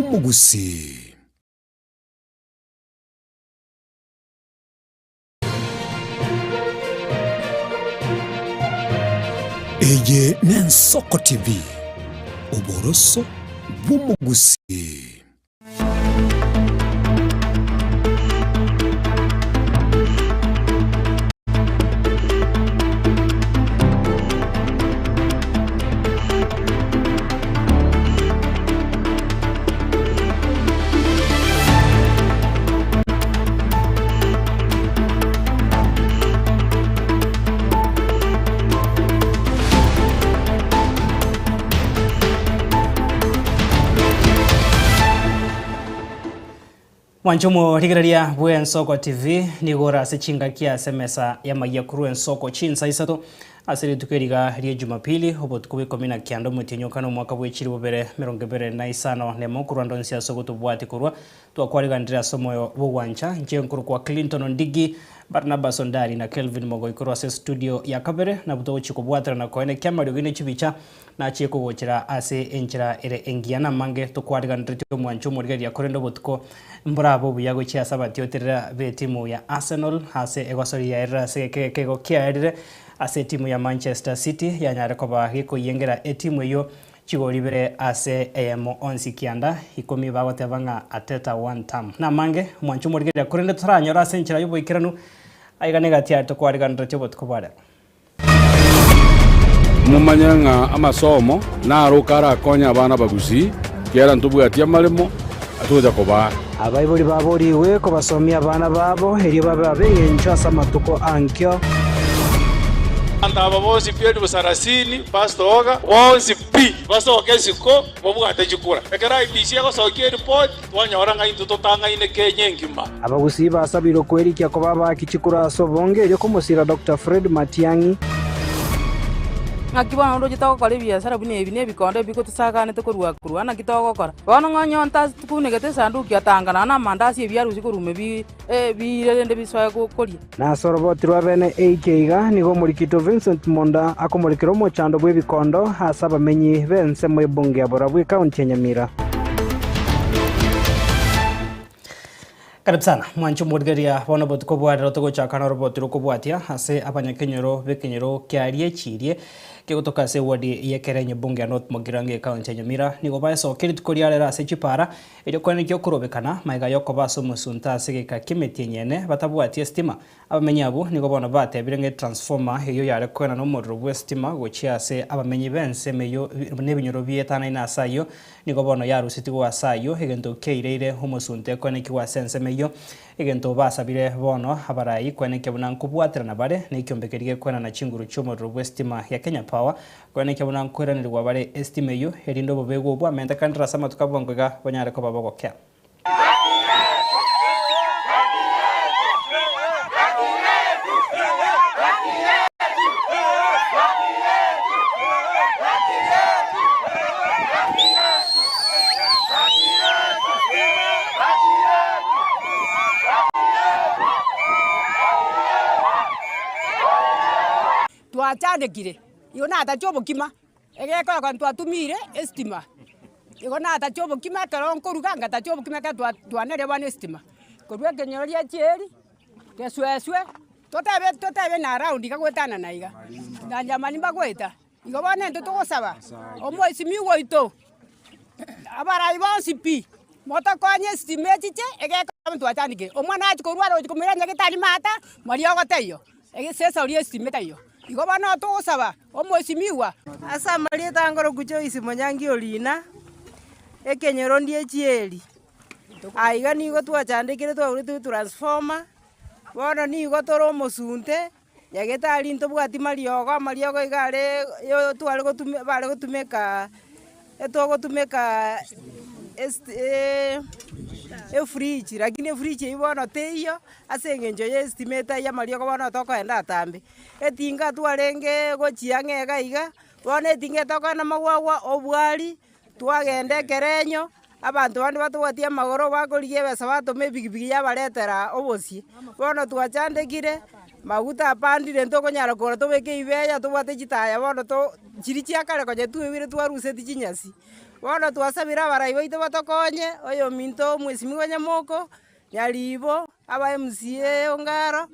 bw'umugusi. Eye n'Ensoko TV, uboroso bw'umugusi. Wanchomo rigararia bwe Ensoko TV nigora sechinga kia semesa ya mayakuru Ensoko chinsa isato asiri tukeriga rie Jumapili obotukubi komina kiando mutinyokano mwaka bwechiri bobere merongebere na isano nemo kurando nsia sogoto bwati kurwa twakwariga ndira somoyo bugwancha nchenkuru kwa Clinton Ndigi Barnabas Ondari na Kelvin Mogoikuru ase studio ya kabere na buto chikobwatra na koene kyamari gine chibicha na chiko gochira ase enchira ere engiana mange tokwariga ndrityo mwanchomo rigararia korendo botuko mbrabo buyago chia sabatioterera be timu ya Arsenal ase egosori ya era se kego kiarire ase timu ya Manchester City ya nyare koba giko yengera timu yo chigoribere ase emo onsi kianda ikomi bagotebanga ateta one time na mange mwanchu morigera kurende turanyora ase nchira yo boikiranu aigane gatia to kwariga ndratyo botkobara mumanyanga amasomo na rukara konya abana bagusi kera ntubwatia marimo atuja koba abayibori baboriwe ko basomya abana babo eri babe encho asamatuko ankyo aba bose pyedu busarasini pastoga wonsi pi basoke siko bobugate chikura ekera ibisi ko soke report twanyora ngai tutotanga ine Kenya ngima abagusi basabiro kwerikia ko baba kichikura sobonge eri ko musira Dr. Fred Matiangi ngakibona ndo gitoko kare biashara bune bikonde biko tusagane to kurwa na gitoko kora bono nganyonta tukunegete sanduku yatangana na mandasi ebyaruzi kurume birende bisoya kokoria na sorobotirwa bene AKiga nigo murikito Vincent Monda akomurikiro mo chando bwe bikondo hasaba menyi bense mu bunge abora bwe county Nyamira. Karibu sana mwancho modgaria wana botuko bwa rotogo chakana robotiro kubwatia ase abanyakenyero bekenyero kyarie chirie kegotoka se wadi yekerenye bunge ya North Mogirange county Nyamira nigo baso kiriti koriarera ase chipara ejo kwene kyo kurobekana maiga yoko baso musunta ase ka kimeti nyene batabwatia stima abamenyabo nigo bona bate birenge transformer eyo yare kwena no modro bwa stima gochia ase abamenyi bense meyo nebinyoro bietana ina asayo nigo bona yarusitigo asayo egento keireire humusunte kwene kiwa sense meyo egento basabire bono abarayi kwene kebuna nkubwatira na bare nekyombekerige kwena na chinguru chomodro bwa stima ya Kenya Power kwene kebuna nkweranirwa bare estimate yo erindo bobego bwa menta kandira sama tukabongwega bonyare ko babogokya twacandikire yona atachobo kima egeko kwa twatumire estima yona atachobo kima karonko ruganga tachobo kima ka twanere bana estima korwe kenyoria cheri kesweswe totebe na round kagwetana na iga na jamani bagweta igo bana ndo tugosaba omwezi miwo ito abara ibonsi pi motokonye estimate che egeko twacandikire omwana achikorwa ro chikomera nyagitari mata mari ogoteyo egesesa ori estimate yo igo bana tugosaba omwezi miwa asa mari tangoro kucho isi monyangi olina ekenyero ndie chieri aiga nigo twachandikire twaguritu transformer bono nigo toro musunte yagetari ntobwati mariogo igare yo twale gotume bare gotumeka etogotumeka fridge lakini fridge ibono teyo asengenjo ye estimate ya mariogo bono tokoenda atambe etinga twarenge gochiange gaiga bono etinga tokana magwagwa obwari twagende kerenyo abantu bandi batugwatia magoro bakorigie besa batume bigibigi yabaretera obosie bono twachandekire maguta apandire ntokonyara kora tobeke ibeya tobate chitaya bono to chiri chiakare konye tuwire twaruseti chinyasi bono twasabire abarai baito batokonye oyo minto mwesimiwa Nyamoko Nyaribo aba MCA Ongaro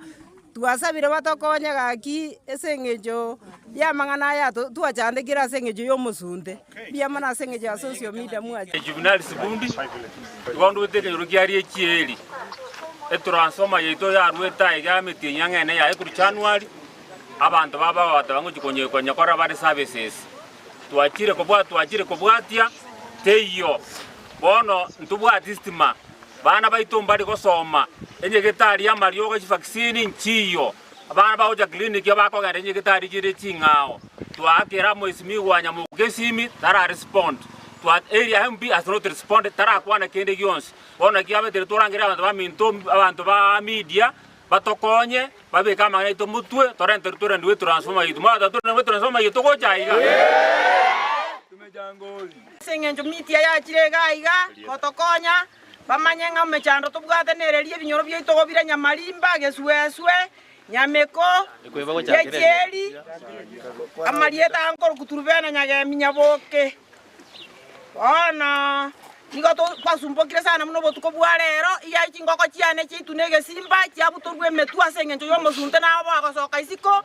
twasabire batokonye gaki ase eng'encho yamang'ana aya twachandikire ase eng'encho ya omosunte biamana ase eng'encho ya social media mwachi Juvenal Sibundi igondo gutekenyoro kiari ekieri etransforma yeito yarweta igamiti nyang'ene ya ekuru January abantu baba batabango konye kora bari services twachire kubwatia teyo bono ntubwati stima bana baito mbali gosoma enyegetari ya marioga vaccine nchiyo abana baoja clinic yabakogera enyegetari jire chingao twakera mwesimi wanya mugesimi tara respond twat area MB has not responded tara kwana kende gyonse bona kiabe turangira abantu ba media batokonye babeka magneto mutwe torrent ndwe transforma yitu mata ndwe transforma yitu ko jaiga tumejangoli sengenjo mitia ya chirega iga kotokonya bamanyanga mechando tubwatenererie binyoro byaito gobira Nyamalimba Gesueswe Nyameko Yecheri amarieta ankor kuturubena nyagemi Nyaboke ona nigo to kwasumbokire sana muno botuko bwarero iya chingoko chiane chitunege Simba chiabutorwe metua sengenjo yo mosunte nabo agosoka isiko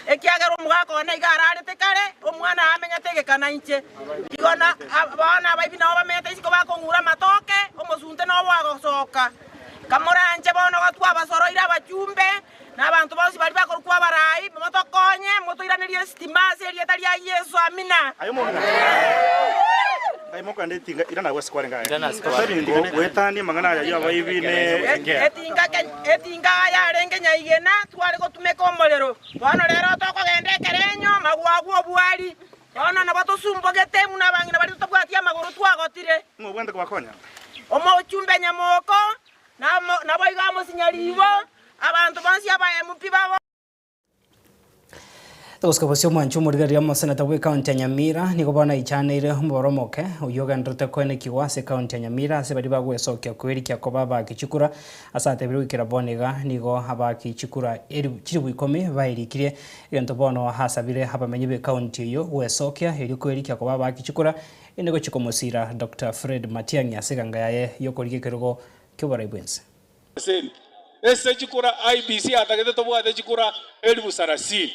ekiagero mugako na igararete kare omwana amenya tegekana inche igona abana baibi nabo bamete isiko bakongura matoke omosunte nabo agosoka kamoranje bono gatwa basoroira abachumbe n'abantu bose bari bakorwa barai motokonye motoiranerie stima serieta ria Yesu amina Kaimoko ndetinga irana gwasikore ngaye. Wetani mangana ya bayibine etinga ya renge nyaigena twari gotumeka omorero. Bono rero tokogende kerenyo magwagu obwari. Bono nabato sumbogete muna bangina bari tobwatia maguru twagotire. Ngobwende kwakonya. Omo chumbe Nyamoko na boigamo Sinyaribo abantu bansi aba MP babo Toskabosio mwanchu murigaria mosenata we county ya Nyamira niko bana ichanire mboromoke uyogendrete kwene kiwase county ya Nyamira se bari bagwesokia kweri kya kobaba kichukura asate biru kirabonega nigo abakichukura eri chiribu 10 bairikirie gento bono hasabire habamenye be county yo wesokia eri kweri kya kobaba kichukura inego chikomosira Dr. Fred Matiang'i aseganga yaye yokorike kerugo kyobarayibwense ese chikura IBC atagete tobwate chikura elibu sarasini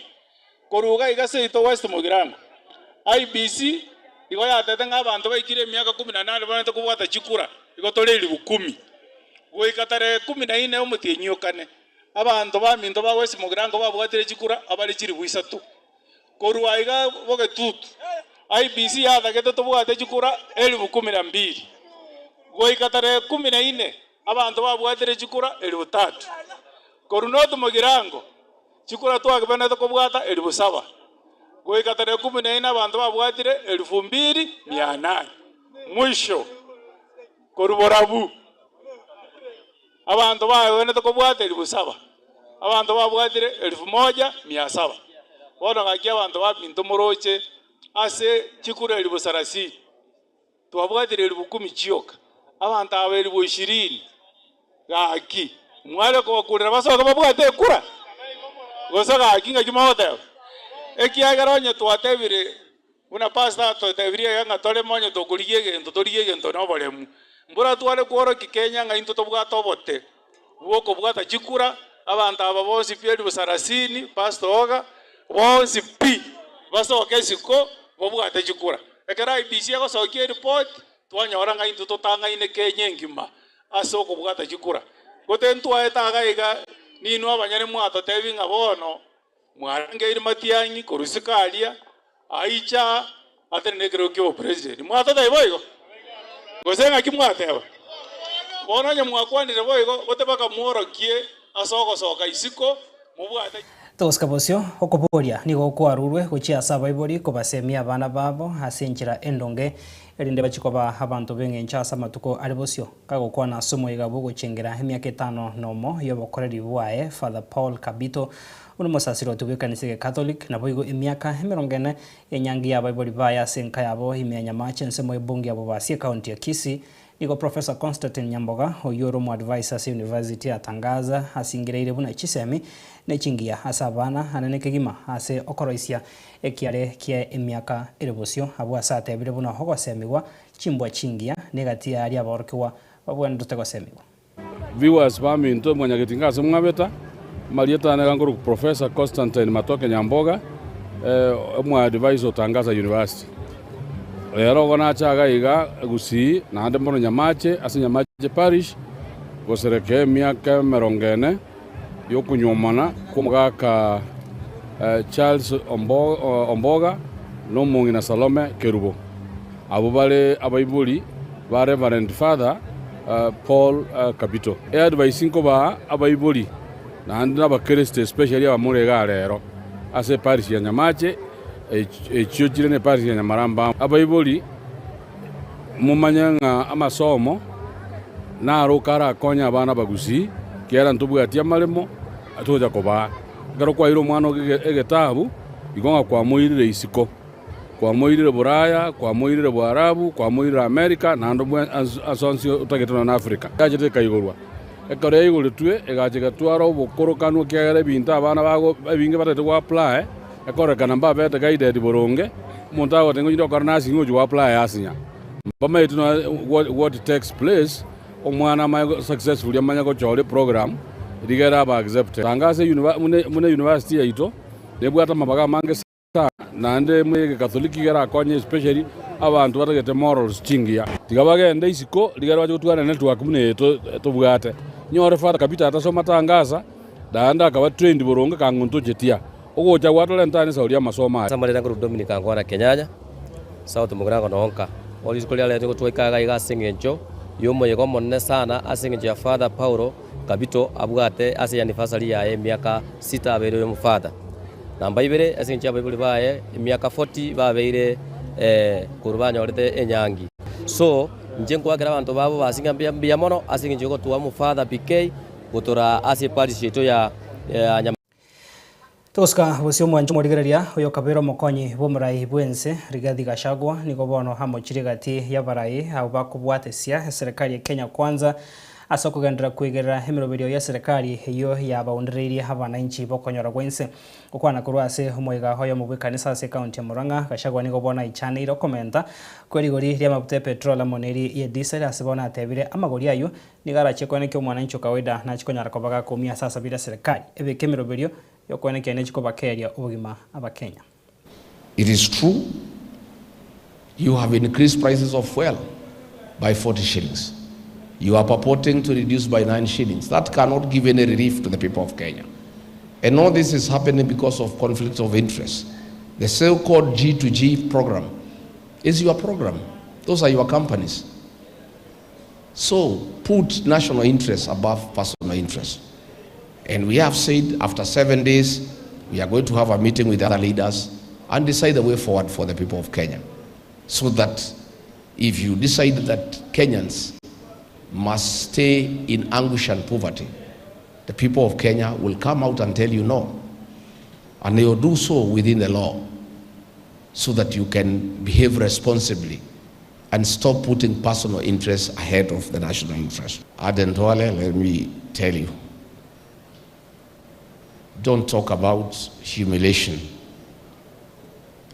koruga igase ito West Mugirango IBC igo yatete ng'abantu baikire emyaka 18 banete kubwata chikura igo tore elibu 10 goikatare 14 omutinyukane abantu baminto ba West Mugirango babwatire chikura abali chiribu 3 korwa iga bogetutu IBC yatagete tobwate chikura elibu 12 goikatare 14 abantu babwatire chikura elibu 3 korunotu Mugirango chikura twakibonete kubwata elibu 7 goikatare 14 abantu babwatire elibu 2,800 mwisho koruborabu abantu babonete kubwata elibu 7 abantu babwatire elibu 1,700 bono gaki abantu babinto moroche ase chikura elibu 30 twabwatire elibu 10 chioka abantu aba elibu 20 gaki mwale kubakurira basoka babwate kura gosoka kinga kimote ekiagaronye twatebire una pasta twatebire yanga tole monye tokuriye gento toriye gento no bolemu mbura twale kuoro kikenya nga into tobwata obote bwoko bwata chikura abantu aba bose piedi busarasini Pastor Oga bose pi basoka isiko bobwate chikura ekera IBC yagosokia report twanyora nga into totanga ine Kenya ngima asoko bwata chikura gotentwa etaga iga ninu abanyane mwato tebinga bono mwarangeire Matiang'i korusikalia aicha atenekero kyo president mwato taiboigo gosenga kimwateba bono nya mwakwanire boigo gotebaka mworokie asoko soka isiko mubwate Toskabosio okoboria nigo kwarurwe gochia sabaibori kobasemia abana babo asenchira endonge erinde bachikoba abantu bengencha samatuko aribosio kagokwana somo igabo gochengera emyaka 5 nomo yobokoreri bwae Father Paul Kabito uno musasiro tubekanise Catholic na boigo emyaka 40 enyangi ya baibori baya senka yabo imenya machense mo ibungi yabo basie county ya Kisii nigo Professor Constantine Nyamboga oyoro mu advisors university atangaza asingireire buna chisemi nechingia asabana ananeke gima ase okoroisia ekiare kie emyaka eribosio abo asate bire buna hogosemiwa chimbwa chingia negati ya aria borkiwa babwana tutegosemiwa. Viewers baminto mwanyagitinga semwabeta Marieta Neganguru Professor Constantine Matoke Nyamboga mwa advisor Tangaza University. Lero gona chaga iga gusi na ande mbono Nyamache ase Nyamache Parish gosereke miaka merongene yokunyomana kumugaka Charles Omboga no mungi na Salome Kerubo. Abo bale abaibuli ba Reverend Father Paul Kapito. Advice ko ba abaibuli na andina bakriste especially abamurega rero ase parish ya Nyamache echiojire ne parish ya Nyamaramba abaibuli mumanyanga amasomo na rukara konya abana bagusi kera ntubwatia malemo atoja koba ngaro kwa iro mwana egetabu igonga kwa muirire isiko kwa muirire Buraya kwa muirire Bwarabu kwa muirire America na ndo asonsi utagetona na Africa kajete kaigorwa ekore igole tue egajega twaro obukoro kanu kyagere binta abana bago binge batete kwa apply ekore kana mba bete guided boronge muntu ago tengo nyindo karna singo ju apply asinya bama ituna what takes place omwana ma successful yamanya ko chole program digera ba accept Tangaza mune university yaito nebwata mabaga mange sa nande mwege Catholic gera konye especially abantu batagete morals chingia tigabagende isiko digera baje gutwana network mune to bwate nyore Father Kapita atasoma Tangaza danda akaba trained boronga kangunto jetia ogocha gwatole ntane sauria masoma samale nguru Dominic Angwana Kenyanya South Mugrago nonka oli skolia lete gutwikaga iga singenjo yomo yego monne sana asingenjo ya Father Paulo Kapito abugate ase anniversary ya miaka 6 abere mu Father namba ibere asingenjo abibuli bae miaka 40 babeire kurbanya orete enyangi so njengo akira abantu babo basinga mbia mono asingenjo go tuwa mu Father PK gutora ase parish yeto ya Toska bosio mwanjo morigereria uyo kabero mokonyi bomurai bwense Rigathi Gachagua niko bono hamochire gati ya barai au bakubwatesia serikali ya Kenya Kwanza asa kugendera kwigera emirobero ya serikali iyo yabaundireria abananchi bokonyora gwense ukwana kurwase umwega hoyo mu kanisa se county ya Murang'a Gachagua niko bona ichane iro komenta kweri gori ya mabute petrol amoneri ye diesel asibona atebire amagori ayo nigarache kwaneke umwananchi kawaida na chikonyara kobaga kumia sasa bila serikali ebe kemirobero yokweneke ne chikobakeria ubugima abakenya. It is true you have increased prices of fuel by 40 shillings. You are purporting to reduce by 9 shillings. That cannot give any relief to the people of Kenya. And all this is happening because of conflicts of interest. The so-called G2G program is your program. Those are your companies. So put national interests above personal interests. And we have said after 7 days, we are going to have a meeting with other leaders and decide the way forward for the people of Kenya. So that if you decide that Kenyans must stay in anguish and poverty, the people of Kenya will come out and tell you no. And they will do so within the law so that you can behave responsibly and stop putting personal interests ahead of the national interest. Aden Duale, let me tell you, don't talk about humiliation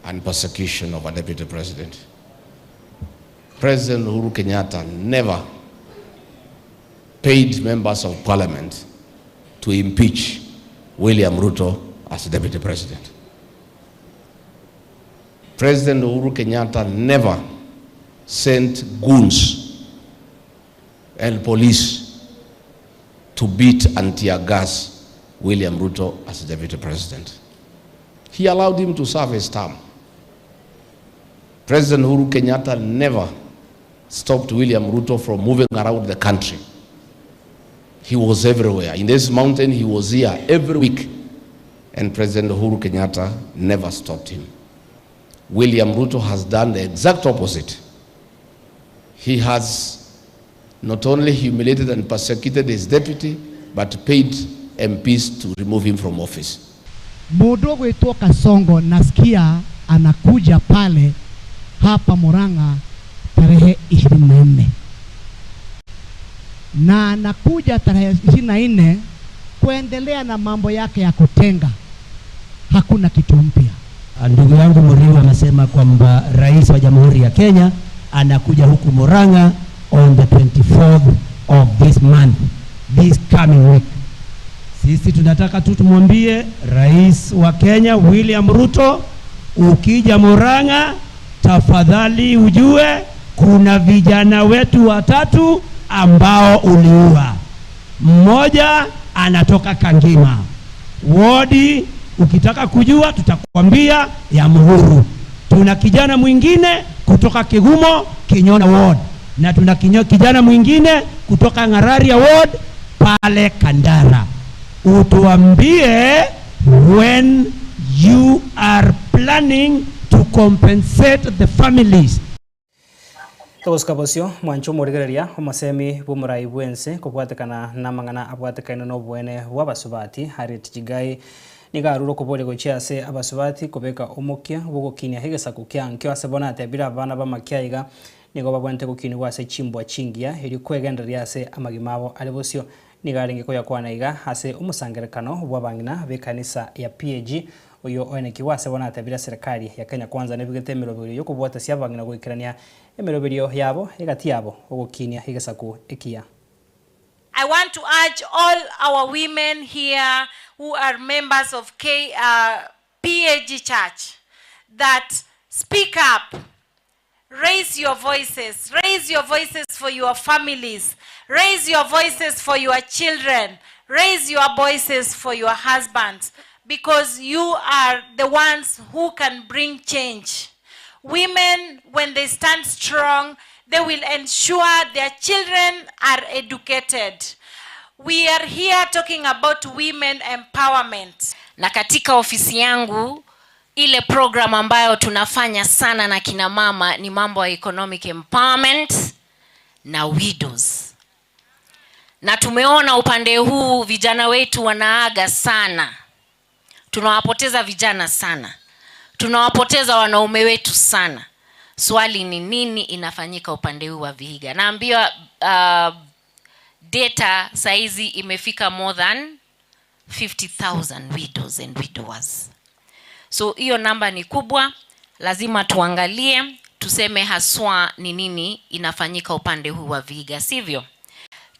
and persecution of a deputy president. President Uhuru Kenyatta never paid members of parliament to impeach William Ruto as deputy president. President Uhuru Kenyatta never sent goons and police to beat and tear gas William Ruto as deputy president. He allowed him to serve his term. President Uhuru Kenyatta never stopped William Ruto from moving around the country. He was everywhere. In this mountain, he was here every week. And President Uhuru Kenyatta never stopped him. William Ruto has done the exact opposite. He has not only humiliated and persecuted his deputy, but paid MPs to remove him from office. Mudogo wetu Kasongo nasikia anakuja pale hapa Murang'a tarehe 24. Na anakuja tarehe 24 kuendelea na mambo yake ya kutenga. Hakuna kitu mpya. Ndugu yangu Muriu amesema kwamba Rais wa Jamhuri ya Kenya anakuja huku Murang'a on the 24th of this month, this coming week. Sisi tunataka tu tumwambie Rais wa Kenya William Ruto, ukija Murang'a tafadhali ujue kuna vijana wetu 3 ambao uliua. Mmoja anatoka Kangima wodi, ukitaka kujua tutakwambia ya Muhuru. Tuna kijana mwingine kutoka Kigumo Kinyona ward, na tuna kijana mwingine kutoka Ngararia ward pale Kandara. Utuambie when you are planning to compensate the families. Toskabosio mwancho murigereria omasemi bumurai bwense kubwatekana namangana abwatekana no bwene wabasubati hari tijigai nigaruro kubole gochiase abasubati kubeka omokia bugokinia higesa kukyankyo asebona atebira abana bamakyaiga nigo babwente gukini wase chimbwa chingia iri kwegenderia ase amagimabo alibosio nigarenge ko yakwanaiga ase umusangerekano bwabangina bekanisa ya PAG uyo oneki wase bona atebira serikali ya Kenya kwanza nebigete emirobiri yo kubwata syabangina gwikirania emirobiri yabo egati yabo ogokinia higesaku ekia. I want to urge all our women here who are members of PAG Church that speak up, raise your voices for your families, raise your voices for your children, raise your voices for your husbands, because you are the ones who can bring change. Women, when they stand strong, they will ensure their children are educated. We are here talking about women empowerment. Na katika ofisi yangu, ile program ambayo tunafanya sana na kina mama ni mambo ya economic empowerment na widows. Na tumeona upande huu vijana wetu wanaaga sana. Tunawapoteza vijana sana. Tunawapoteza wanaume wetu sana. Swali ni nini inafanyika upande huu wa Vihiga? Naambiwa data saizi imefika more than 50,000 widows and widowers. So hiyo namba ni kubwa, lazima tuangalie, tuseme haswa ni nini inafanyika upande huu wa Vihiga, sivyo?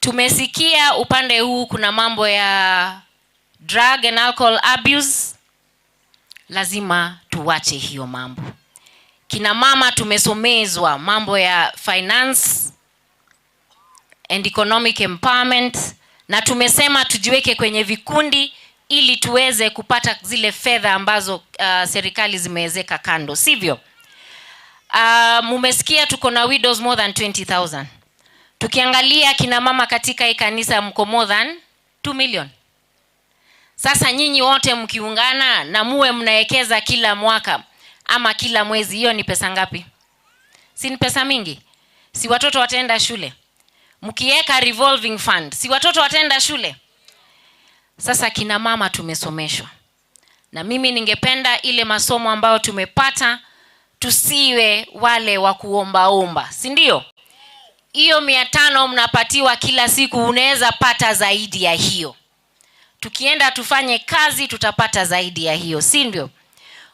Tumesikia upande huu kuna mambo ya drug and alcohol abuse, lazima tuwache hiyo mambo. Kina mama tumesomezwa mambo ya finance and economic empowerment, na tumesema tujiweke kwenye vikundi ili tuweze kupata zile fedha ambazo serikali zimewezeka kando, sivyo? Mumesikia tuko na widows more than 20,000. Tukiangalia kina mama katika kanisa mko more than 2 million. Sasa nyinyi wote mkiungana na muwe mnaekeza kila mwaka ama kila mwezi, hiyo ni pesa ngapi? Si ni pesa mingi? Si watoto wataenda shule? Mkiweka revolving fund, si watoto wataenda shule? Sasa kina mama tumesomeshwa. Na mimi ningependa ile masomo ambayo tumepata tusiwe wale wa kuomba, si ndio? Hiyo 500 mnapatiwa kila siku, unaweza pata zaidi ya hiyo. Tukienda tufanye kazi tutapata zaidi ya hiyo, si ndio?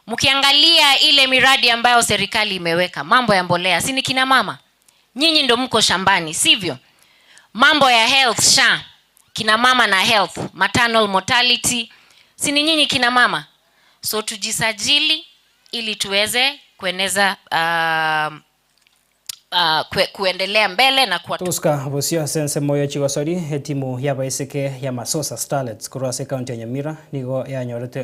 Mkiangalia ile miradi ambayo serikali imeweka, mambo ya mbolea, si ni kina mama? Nyinyi ndio mko shambani, sivyo? Mambo ya health, SHA, kina mama na health, maternal mortality, si ni nyinyi kina mama? So tujisajili ili tuweze kueneza kuendelea mbele na kwa tuska bosio sense moyo chigosori timu ya baiseke ya Masosa Starlets kurase county ya Nyamira nigo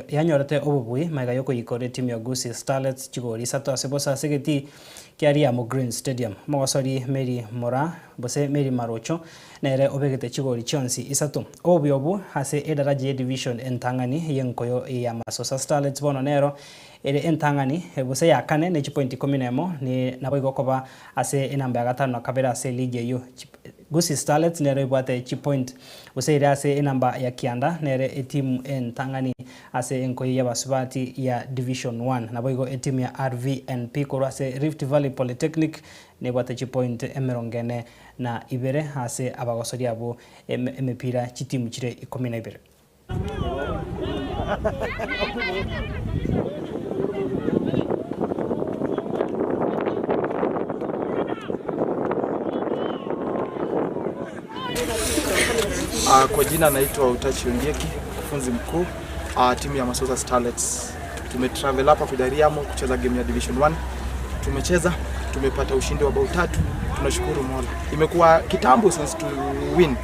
yanyorete obubui maiga yoko ikore timu ya Gusii Starlets chigori sato asebosa segeti kiaria mo Green Stadium mwasori Mary Mora bose Mary Marocho nere obegete chigori chonsi isato obyobu hase edaraje division entangani yenkoyo ya Masosa Starlets bono nero ere entangani bose ya kane ne point 10 ni naboigo koba ase enamba ya 5 kabera ase league yo Gusii Starlets nere ibwate point bose ere ase enamba ya kianda nere etimu entangani ase enkoyo ya basubati ya division 1 naboigo etimu ya RVNP koro ase Rift Valley Polytechnic ne bwate point emerongene na ibere ase abagosori abo emepira chitimu chire 12. Kwa jina naitwa Utachi Ondieki, mfunzi mkuu timu ya Masosa Starlets. Tumetravel hapa Kudariamo kucheza game ya Division 1. Tumecheza, tumepata ushindi wa bao 3. Tunashukuru Mola. Imekuwa kitambo since to win,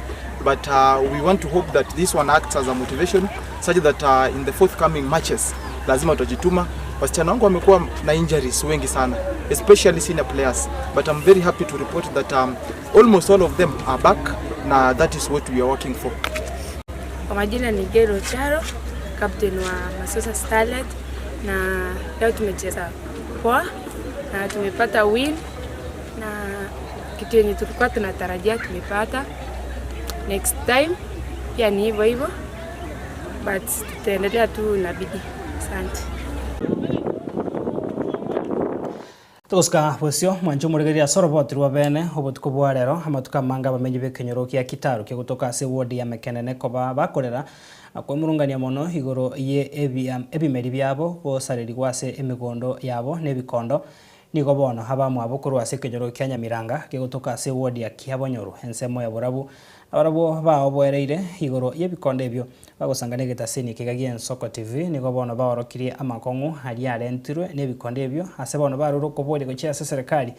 but we want to hope that this one acts as a motivation such that in the forthcoming matches lazima tutajituma. Wasichana wangu wamekuwa na injuries wengi sana, especially senior players, but I'm very happy to report that almost all of them are back, na that is what we are working for. Kwa majina ni Gero Charo, captain wa Masosa Starlet, na leo tumecheza poa na tumepata win, na kitu yenye tulikuwa tunatarajia tumepata. Next time pia ni hivyo hivyo, but tutaendelea tu na bidii. Asante. Tuska bwesio mwanjo muregeria sorobotirwa bene obotuko bwa rero amatuka manga bamenyi bekenyoro kia kitaru kia gutoka ase ward ya Mekenene koba bakorera akwa murungania mono igoro ye ebimeri byabo bosareri gwase emigondo yabo nebikondo nigo bono habamwe abokuru ase kenyoro kia Nyamiranga kia gutoka ase ward ya Kiabonyoru ensemo ya Borabu abarabo bao bwereire igoro yebikondo ebyo bagosangana getaseni kigagie Ensoko TV nigo bono baorokirie amakongu hari arentirwe nebikondo ebyo ase bono baruro kobore gochia ase serikali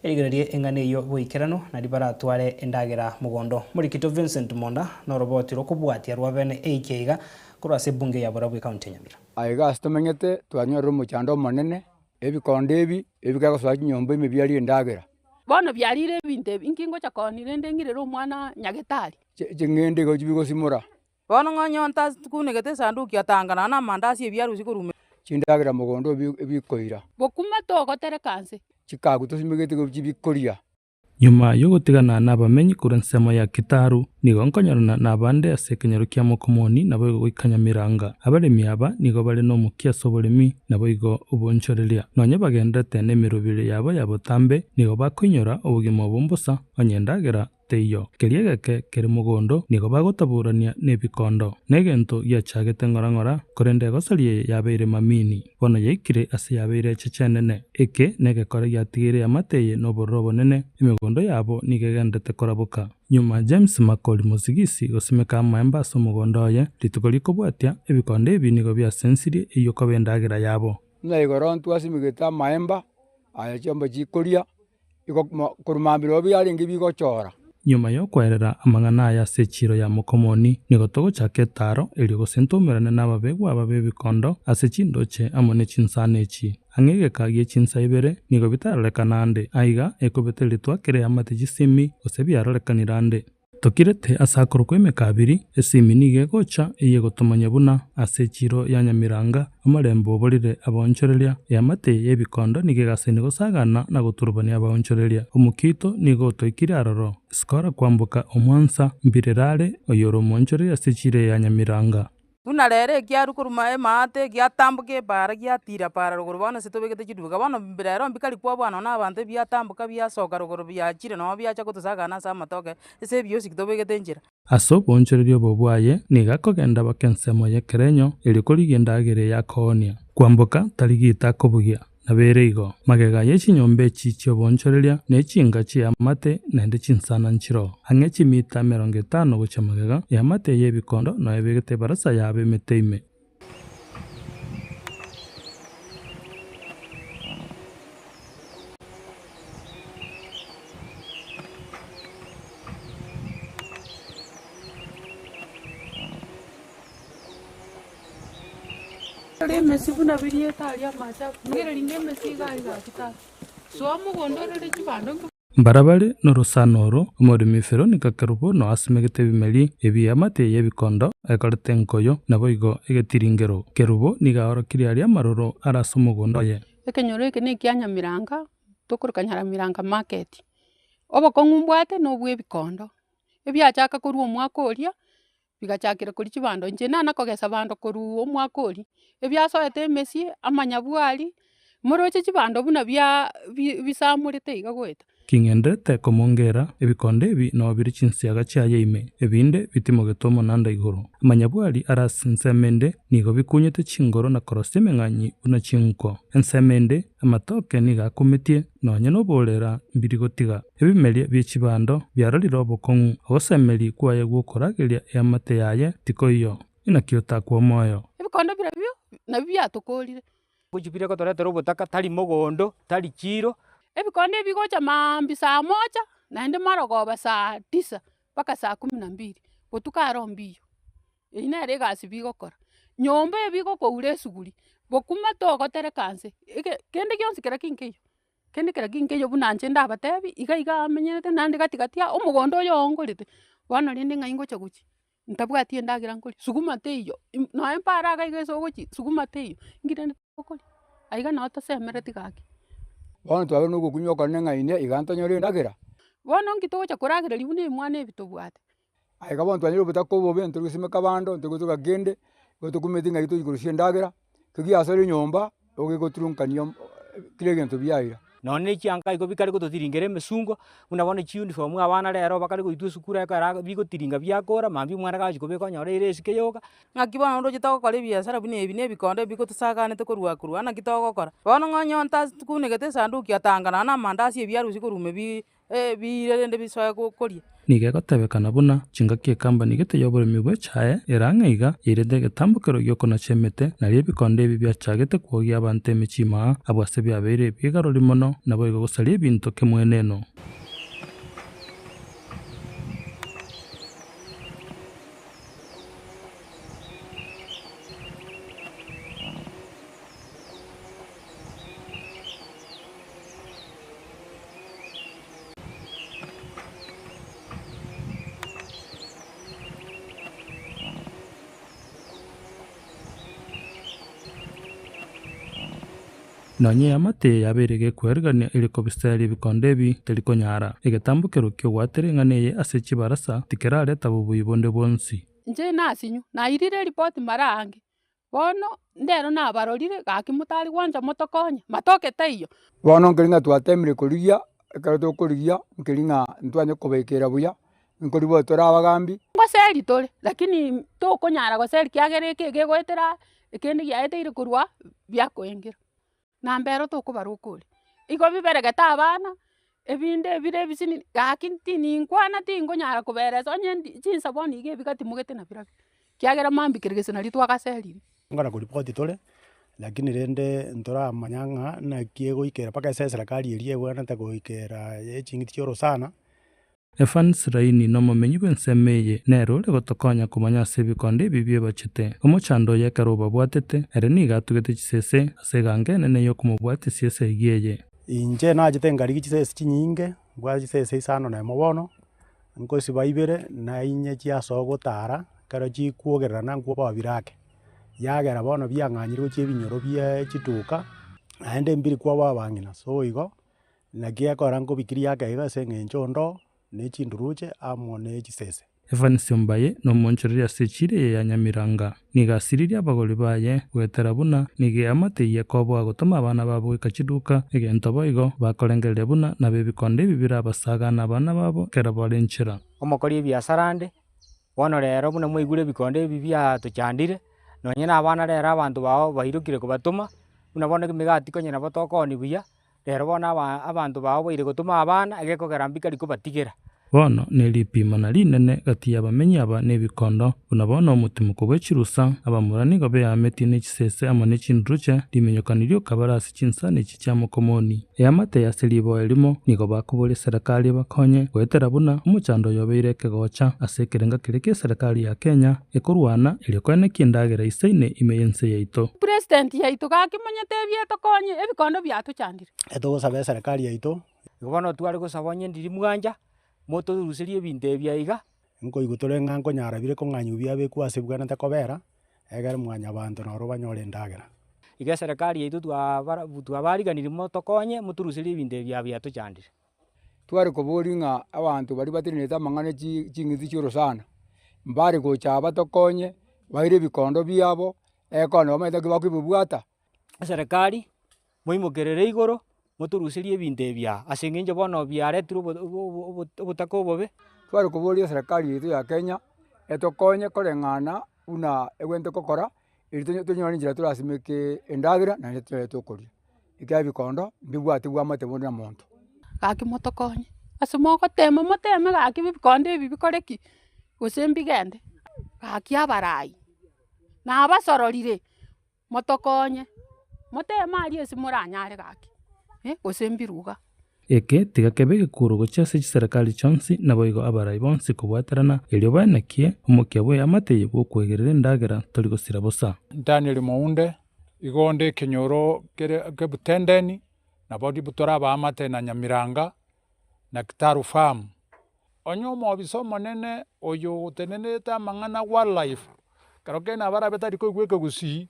erigererie engane yo boikerano na dibaratware endagera mugondo Murikito Vincent Monda no roboti rokubwatia rwabene AKiga kura ase bunge ya Borabu county Nyamira aiga stomenyete twanyoro muchando manene ebikondo ebi ebikagosa nyomba imibyali endagera bono byarire binte inkingo chakonire ndengire umwana nyagetari jengende go jibigo simura bono ngonyo ntas tukunegete sanduku yatangana na mandasi ebyarusi kurume chindagira mugondo ebikoira bokuma togotere kanse chikagu tosimegete go jibikoria nyuma yo gutigana n'abamenyi kuri nsemo ya Kitaru nigo nkonyarana n'abande ase kenyero kia Mokomoni nabo goikanya Miranga abaremi aba nigo bari no mukia soboremi nabo igo ubonchorelia nonye bagendete nemirubire yabo yabotambe nigo bakoinyora obugimo bombosa onyendagera teyo keriegeke keri mugondo nigo bagotaburania nebikondo negento yachagete ngorangora korende gosarie yabeire mamini bono yekire ase yabeire chechenene eke negekore yatigire amateye no borobo nene imigondo yabo nigegendete korabuka nyuma James Makoli Musigisi gosimeka maemba so mugondo ye litukoli kobwatia ebikondo ebi nigo bya sensiri iyo kobendagera yabo na igorontu asimigeta maemba aya chamba chikoria iko kurumambiro byaringi bigochora nyuma yo kwerera amangana ya sechiro ya Mokomoni nigo togo chake taro eri gosentomerane n'ababegwa ababebikondo ase chindoche amone chinsanechi angege kagie chinsaibere nigo bitaralekanande aiga ekobeteletwa kere amate jisimi osebiarolekanirande tokirete asakoro kwemeka abiri esimi nige gocha eye gotomanya buna ase chiro ya Nyamiranga amarembo borire abonchorelia yamate yebikondo nige gaseni gosagana na guturubania abonchorelia omukito nigo toikire aroro skora kwambuka omwansa mbirerare oyoro monchorelia ase chire ya Nyamiranga tunarere kiaru kuruma emate giatambuke bara giatira para ruguru bana setobegete chiduga bana mbirero mbikali kwa bana na abantu biatambuka biasoka ruguru biachire no biacha kutusagana sa matoke ese biosi kitobegete njira aso bonchorelia bobwaye niga kogenda bakensemo ye kerenyo elikorigenda ya Konia kwambuka tarigita kobugia nabere igo magega yechinyombe chicho bonchorelia nechinga chia mate nende chinsana nchiro ange chimita 50 gocha magega ya mate yebikondo no ebegete barasa yabe meteime mesibuna birieta ya macha ngere linge mesiga iga kita so mugondorere chibando Barabare no rusanoro umurimi Veronica Karubo no asimegete bimeli ebiyamate yebikondo ekorete nkoyo nabo igo egetiringero Kerubo niga orokiri ari amaroro araso mugondo ye ekenyoro eke ne kya Nyamiranga tokuruka Nyamiranga market obokongumbwate no bwebikondo ebyachaka koru omwaka oria bigachakira kuri chibando nje nana kogesa bando koru omwaka ori ebyasoete emesi amanyabwari moroche chibando buna bya bisamurite iga gweta king'endete komongera ebikonde ebi no biri chinsiaga chiaye ime ebinde bitimo getomo nanda iguru manyabwali aras nsemende nigo bikunyete chingoro na korosi meng'anyi una chinko ensemende amatoke niga kumitie nonye noborera mbiri gotiga ebimelia by'echibando byarorire obokong'u ogosemeri kwaye gwokorageria eamate yaye tiko iyo inakiota kwa moyo ebikondo birabyo nabyo byatokorire kuchipire ko toretera obotaka tari mogondo tari chiro ebikondo ebigocha mambi saa moja naende marogoba saa 9 mpaka saa 12 botukaro mbiyo inere egasi bigokora nyomba ebigokoura esuguri bokuma togoterekanse kende gionsi kera kinkeyo kende kera kinkeyo buna nche ndabatebi iga amenyerete nande gatigatia omogondo oyo ongorete bono rinde ng'ai ngocha guchi ntabwati endagira nkori suguma teiyo no empara agaiga esogochi suguma teiyo ngirende okori aiga no tosemereti gaki bono twabe no gokunywa kone ng'aine igantonyore ndagira bono nkitogocha koragira ribu ne mwana ebitobwate aiga bono twanyire obotaka obobe ntorusime kabando ntogotoka gende gotokumeti ng'ai toikurusia ndagira tugiasore nyomba ogegoturunkania kire egento biaira none chianga iko bikari gototiringera emesungo buna bono chiuniform abana rero bakari goitwa esukuru ekara bigotiringa biakora mambi mwana gachi kobekonyora ere esike yoga ng'aki bono ndoche togokora ebiasara buna ebi na ebikondo bigotosaganete korwa naki togokora bono ng'onyonta kunegete esanduku atangana na amandasi ebiarusi korume birerende bisoe koria nigegotebekana buna chingaki ekambani geteyo oboremi bwa echae erang'aiga yairete egetambokero giokona chemete nari ebikondo ebi biachagete kwogia abanto emechima abwase biabeire ebigarori mono nabo igo gosaria ebinto kemweneno nonye amate yabere gekwerigania iriko biseri bikonde ebi terikonyara egetambokero kiogwatere ng'aneye ase chibarasa tikerareta bobuyibonde bonsi nche nasinyu nairire ripoti marange bono ndero nabarorire gaki mutari gwanja motokonye matoke teiyo bono nkeringa twatemire korigia ekero tokorigia nkeringa ntwanye kobekera buya nkori botora abagambi ngoseri tore lakini tokonyara goseri kiagere eke gegoetera ekende giaeteire korwa biakoengira nambero tokobarukuri igo biberegeta abana ebinde ebire ebisini gaki tininkwana tingonyara koberesa onye chinsaboni ige bigatimugete na birabi kiagera mambikirigese nari twagaserire ngana kuripoti tore lakini rende ntora manyanga na kiegoikera paka esa serikali erie bwanata goikera echingiti choro sana Evans Raini nomumenyi bwensemeye nero ore gotokonya kumanya ase ebikonde ebi biebachete omochando yekero babwatete ere niga atugete chisese ase egange enene yokomobwatesia ase egieye inche nachete ngarigi chisese chinyinge bwa chisese isano na mobono nkosiba ibere na inye chiaso gotara kero chikuogerana nkwoba babirake yagera bono biang'anyire gochia ebinyoro bia chituka aende mbiri kwaba bang'ina so igo naki ekora nkobikiri yakeiga ase eng'encho ndo nechinduruche amo nechisese Evans Mbaye nomonchoreri ase echire ya Nyamiranga nigasiriria abagori baye gwetera buna nige amateiye kobwa gotoma abana babo ikachiduka egento boigo bakorengerere buna na bebikonde bibira basagana abana babo kera barenchera omokori ebiasara nde bono rero buna mwaigure ebikonde ebi biatochandire nonye na abana rero abanto bao bairukire kobatoma buna bono emigati konye nabo tokoni buya rero bono abanto bao baire gotoma abana egekogera mbikari kobatigera bono neripimana rinene gati y'abamenyi aba n'ebikondo buna bono omutimo bw'echirusa abamurani go beameti n'echisese amo n'echinduruche rimenyekanirio kabarasi chinsana echi chiamokomoni eamate yase ribo erimo nigo bakobore serikali bakonye gwetera buna omochando yobeire ekegocha ase ekerenga kire kia serikali ya Kenya ekorwana eriokoenekia endagera isaine ime yense yaito president yaito gakimanyete ebietokonye ebikondo biatochandire etogosaba serikali yaito bono tware gosaba onye ndiri mwanja moto ruserie ebinto ebiaiga nkoigu tore ng'a nkonyara bire kong'anyu biabeku ase bwanete kobera egere mwanya abanto noro banyore endagera iga serikali yaitu twabariganiri motokonye moturuserie ebinto ebia biatochandire tware kobori ng'a abanto bari batirinete amang'ana ching'iti chiorosana mbare gocha batokonye baire ebikondo biabo ekone bamaete bakibubwata serikali moimokerere igoro moturusirie ebinto ebia ase eng'encho bono biaretire obotaka obobe. Twari kuboria serikali yetu ya Kenya etokonye koreng'ana buna egwente kokora eri tonyore njira turasimeke endagera na ndio tokoria ikia bikondo mbibwate bwamate bono na monto gaki motokonye ase mogotema moteme gaki bikondo ebi bikoreki gose mbigende gaki abarai na abasororire motokonye motema ari ase moranyare gaki gose mbiruga eke tiga kebe gikuru gocha ase serikali chonsi nabo igo abarai bonsi kobwaterana erio banekie omokia bwe amateye bwokwegerera endagera tori gosira bosa. Daniel Mounde igonde kenyoro kebutendeni na bodi butora baamate na Nyamiranga na Kitaru Farm onyomo obisomo nene oyo tenene ta mang'ana wildlife karoke na bara betari koigweke gusi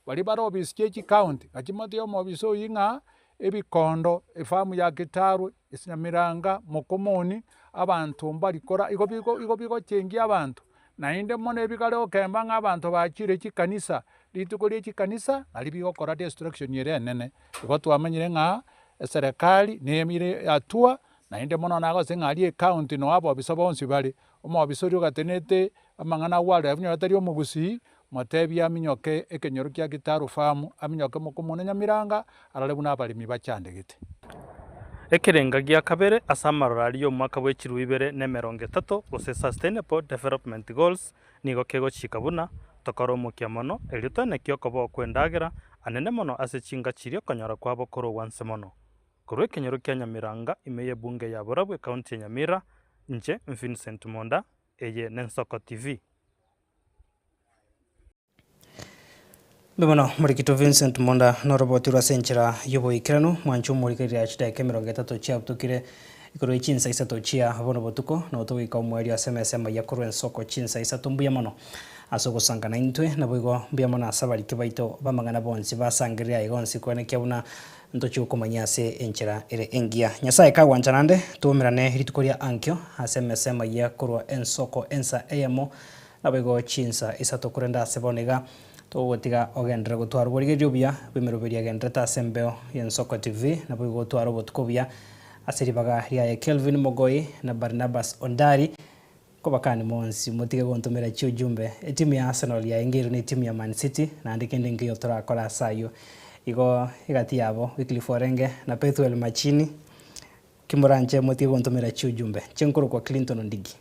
bari baro obiskechi county achimote yo mobiso yinga ebikondo efamu ya Kitaru Nyamiranga Mokomoni abantu mbarikora igo bigo chengi abantu nainde mone bikare okemba ng'abantu bachire chikanisa litukorie chikanisa ali bigokora destruction yere nene igo twamenyire ng'a serikali nemire atua nainde mono nagose ng'ari county no abo biso bonsi bari omobisori ogatenete amang'ana wale abunyo atari omugusi motebia minyoke ekenyoro kia Kitaru Farm aminyoke Mokomoni Nyamiranga arale buna abalimi bachandegete. Ekerenga gia kabere asamarorari omwaka bwa 2030 gose Sustainable Development Goals nigo kegochika buna tokora omokia mono eritone kiokobo kwendagera anene mono ase chinga chirio konyora kwabo koro wanse mono korwe kenyoro kia Nyamiranga imeye bunge ya Borabwe county ya Nyamira nje Vincent Monda eye Nensoko TV. Bimano murikito Vincent Monda no roboti rwa senchira yobo ikirano mwanchu murikiri ya chita ke 30 chia utukire ikoro ichinsa isato chia bono botuko no to wika omweri asemesema yakuru ensoko chinsa isato mbuya mono asoko sangana intwe na boigo mbuya mono asabali kibaito bamagana bonsi basangiria igonsi kwene kyabuna ntochi ukomanya se enchira ere engia nyasaye ka wanchanande tumirane ritukoria ankyo asemesema yakuru ensoko ensa eyamo na boigo chinsa isato kurenda sebonega togotiga ogendere gutwara borigerio bia bimeroberia gendreta sembeo Yensoko TV na boigo twara botkobia asiribaga ya Kelvin Mogoi na Barnabas Ondari kobakani monsi motige gontomera chio jumbe timu ya Arsenal ya ingiro ni timu ya Man City na ndikende ngiyo tora kola sayo igo igati yabo Wycliffe Orenge na Pethuel Machini kimuranje motige gontomera chio jumbe chenkuru kwa Clinton Ndigi.